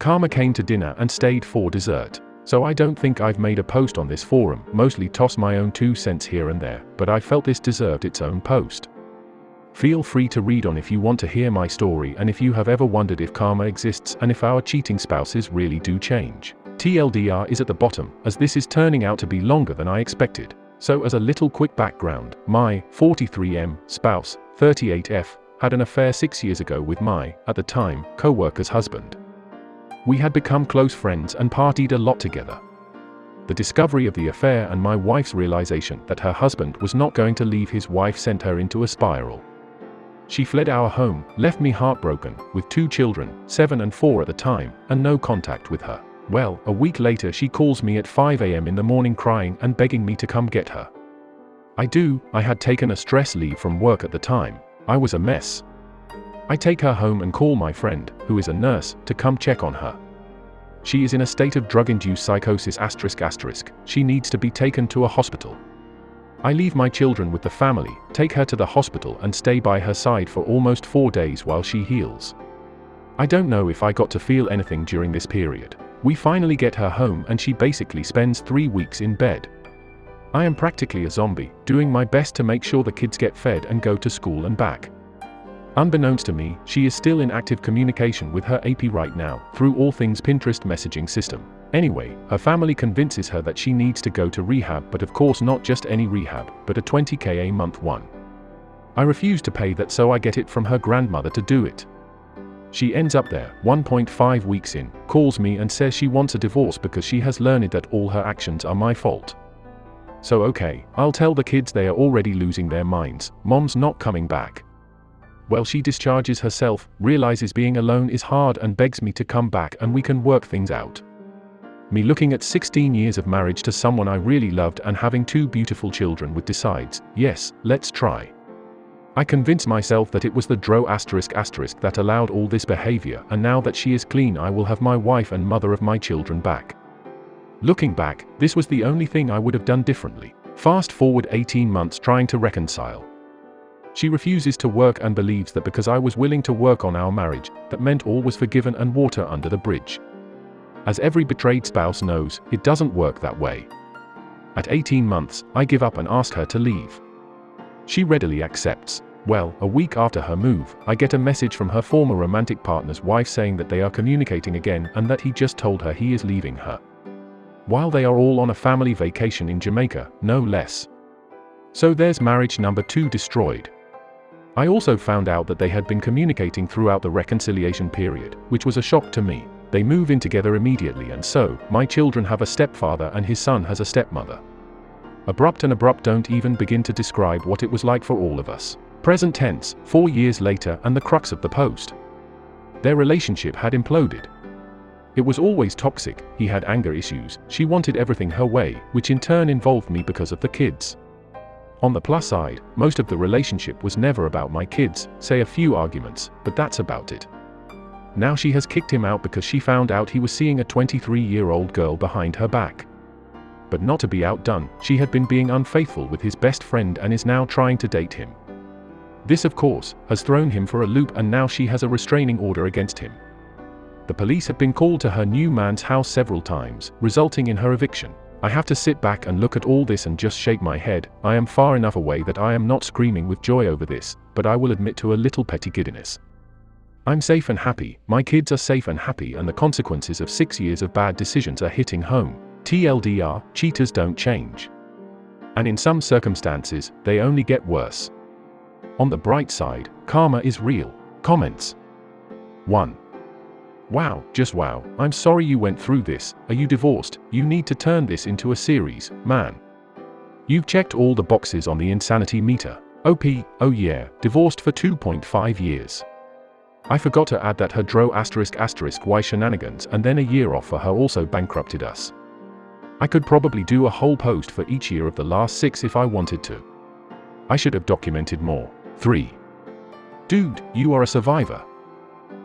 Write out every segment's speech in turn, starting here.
Karma came to dinner and stayed for dessert. So I don't think I've made a post on this forum, mostly toss my own 2 cents here and there, but I felt this deserved its own post. Feel free to read on if you want to hear my story and if you have ever wondered if karma exists and if our cheating spouses really do change. TLDR is at the bottom, as this is turning out to be longer than I expected. So as a little quick background, my 43M spouse, 38F, had an affair 6 years ago with my, at the time, co-worker's husband. We had become close friends and partied a lot together. The discovery of the affair and my wife's realization that her husband was not going to leave his wife sent her into a spiral. She fled our home, left me heartbroken, with 2 children, 7 and 4 at the time, and no contact with her. Well, a week later she calls me at 5 a.m. in the morning crying and begging me to come get her. I had taken a stress leave from work at the time. I was a mess. I take her home and call my friend, who is a nurse, to come check on her. She is in a state of drug-induced psychosis ***. She needs to be taken to a hospital. I leave my children with the family, take her to the hospital and stay by her side for almost 4 days while she heals. I don't know if I got to feel anything during this period. We finally get her home and she basically spends 3 weeks in bed. I am practically a zombie, doing my best to make sure the kids get fed and go to school and back. Unbeknownst to me, she is still in active communication with her AP right now, through all things Pinterest messaging system. Anyway, her family convinces her that she needs to go to rehab, but of course not just any rehab, but a $20K a month one. I refuse to pay that, so I get it from her grandmother to do it. She ends up there, 1.5 weeks in, calls me and says she wants a divorce because she has learned that all her actions are my fault. So okay, I'll tell the kids they are already losing their minds, mom's not coming back. Well, she discharges herself, realizes being alone is hard and begs me to come back and we can work things out. Me looking at 16 years of marriage to someone I really loved and having 2 beautiful children with decides, yes, let's try. I convince myself that it was the dro **** that allowed all this behavior, and now that she is clean I will have my wife and mother of my children back. Looking back, this was the only thing I would have done differently. Fast forward 18 months trying to reconcile. She refuses to work and believes that because I was willing to work on our marriage, that meant all was forgiven and water under the bridge. As every betrayed spouse knows, it doesn't work that way. At 18 months, I give up and ask her to leave. She readily accepts. Well, a week after her move, I get a message from her former romantic partner's wife saying that they are communicating again and that he just told her he is leaving her. While they are all on a family vacation in Jamaica, no less. So there's marriage number 2 destroyed. I also found out that they had been communicating throughout the reconciliation period, which was a shock to me. They move in together immediately, and so, my children have a stepfather and his son has a stepmother. Abrupt and abrupt don't even begin to describe what it was like for all of us. Present tense, 4 years later, and the crux of the post. Their relationship had imploded. It was always toxic, he had anger issues, she wanted everything her way, which in turn involved me because of the kids. On the plus side, most of the relationship was never about my kids, say a few arguments, but that's about it. Now she has kicked him out because she found out he was seeing a 23-year-old girl behind her back. But not to be outdone, she had been being unfaithful with his best friend and is now trying to date him. This, of course, has thrown him for a loop, and now she has a restraining order against him. The police have been called to her new man's house several times, resulting in her eviction. I have to sit back and look at all this and just shake my head. I am far enough away that I am not screaming with joy over this, but I will admit to a little petty giddiness. I'm safe and happy, my kids are safe and happy, and the consequences of 6 years of bad decisions are hitting home. TLDR, cheaters don't change. And in some circumstances, they only get worse. On the bright side, karma is real. Comments. 1. Wow, just wow, I'm sorry you went through this. Are you divorced? You need to turn this into a series, man. You've checked all the boxes on the insanity meter. OP, oh yeah, divorced for 2.5 years. I forgot to add that her dro **** Y shenanigans and then a year off for her also bankrupted us. I could probably do a whole post for each year of the last 6 if I wanted to. I should have documented more. 3. Dude, you are a survivor.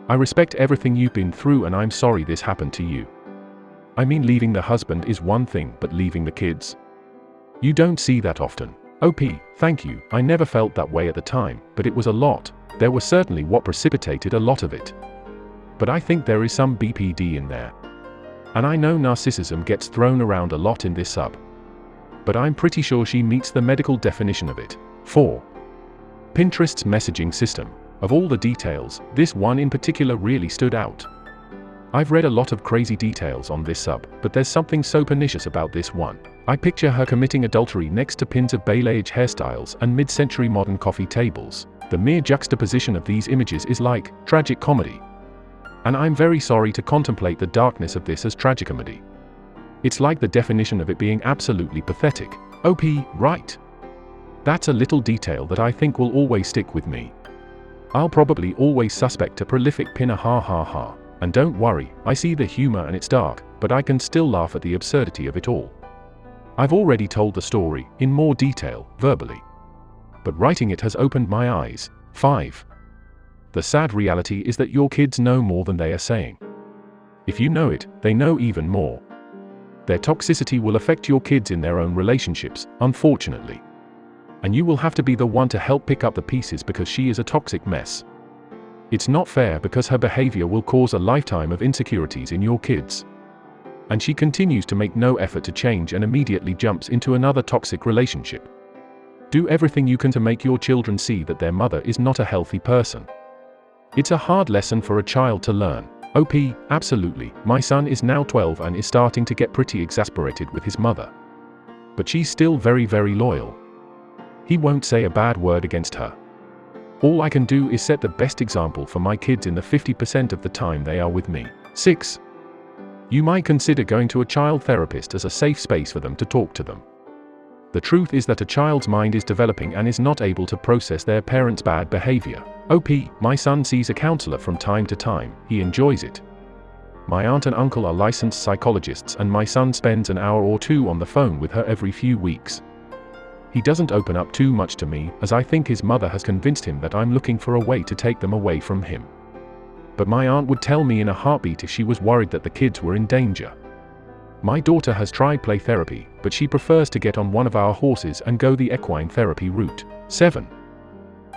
I respect everything you've been through and I'm sorry this happened to you. I mean, leaving the husband is one thing, but leaving the kids? You don't see that often. OP, thank you, I never felt that way at the time, but it was a lot. There was certainly what precipitated a lot of it. But I think there is some BPD in there. And I know narcissism gets thrown around a lot in this sub. But I'm pretty sure she meets the medical definition of it. 4. Pinterest's messaging system. Of all the details, this one in particular really stood out. I've read a lot of crazy details on this sub, but there's something so pernicious about this one. I picture her committing adultery next to pins of Balayage hairstyles and mid-century modern coffee tables. The mere juxtaposition of these images is like tragic comedy. And I'm very sorry to contemplate the darkness of this as tragicomedy. It's like the definition of it being absolutely pathetic. OP, right? That's a little detail that I think will always stick with me. I'll probably always suspect a prolific pinner, ha ha ha. And don't worry, I see the humor and it's dark, but I can still laugh at the absurdity of it all. I've already told the story, in more detail, verbally. But writing it has opened my eyes. 5. The sad reality is that your kids know more than they are saying. If you know it, they know even more. Their toxicity will affect your kids in their own relationships, unfortunately. And you will have to be the one to help pick up the pieces because she is a toxic mess. It's not fair because her behavior will cause a lifetime of insecurities in your kids. And she continues to make no effort to change and immediately jumps into another toxic relationship. Do everything you can to make your children see that their mother is not a healthy person. It's a hard lesson for a child to learn. OP, absolutely. My son is now 12 and is starting to get pretty exasperated with his mother. But she's still very, very loyal. He won't say a bad word against her. All I can do is set the best example for my kids in the 50% of the time they are with me. 6. You might consider going to a child therapist as a safe space for them to talk to them. The truth is that a child's mind is developing and is not able to process their parents' bad behavior. OP, my son sees a counselor from time to time, he enjoys it. My aunt and uncle are licensed psychologists and my son spends an hour or two on the phone with her every few weeks. He doesn't open up too much to me, as I think his mother has convinced him that I'm looking for a way to take them away from him. But my aunt would tell me in a heartbeat if she was worried that the kids were in danger. My daughter has tried play therapy, but she prefers to get on one of our horses and go the equine therapy route. 7.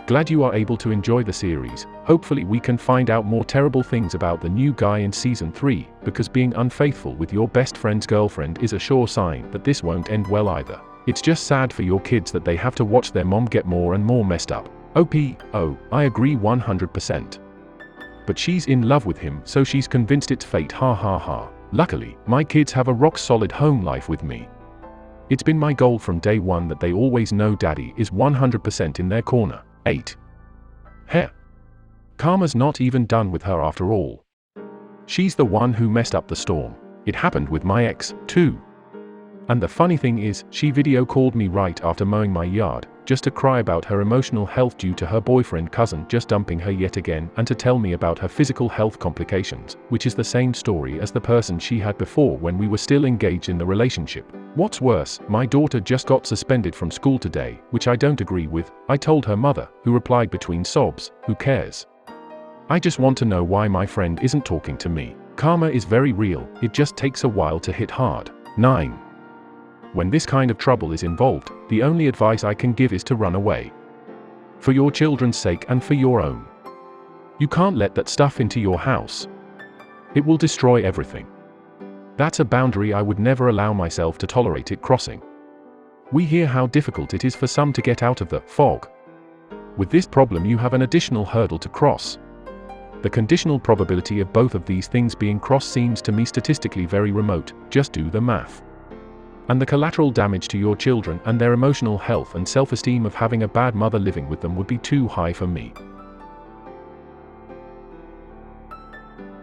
Glad you are able to enjoy the series. Hopefully we can find out more terrible things about the new guy in season 3, because being unfaithful with your best friend's girlfriend is a sure sign that this won't end well either. It's just sad for your kids that they have to watch their mom get more and more messed up. OP, oh, I agree 100%. But she's in love with him, so she's convinced it's fate, ha ha ha. Luckily, my kids have a rock-solid home life with me. It's been my goal from day one that they always know daddy is 100% in their corner. 8. Heh. Karma's not even done with her after all. She's the one who messed up the storm. It happened with my ex, too. And the funny thing is, she video called me right after mowing my yard, just to cry about her emotional health due to her boyfriend cousin just dumping her yet again and to tell me about her physical health complications, which is the same story as the person she had before when we were still engaged in the relationship. What's worse, my daughter just got suspended from school today, which I don't agree with. I told her mother, who replied between sobs, who cares? I just want to know why my friend isn't talking to me. Karma is very real, it just takes a while to hit hard. 9. When this kind of trouble is involved, the only advice I can give is to run away. For your children's sake and for your own. You can't let that stuff into your house. It will destroy everything. That's a boundary I would never allow myself to tolerate it crossing. We hear how difficult it is for some to get out of the fog. With this problem you have an additional hurdle to cross. The conditional probability of both of these things being crossed seems to me statistically very remote, just do the math. And the collateral damage to your children and their emotional health and self-esteem of having a bad mother living with them would be too high for me.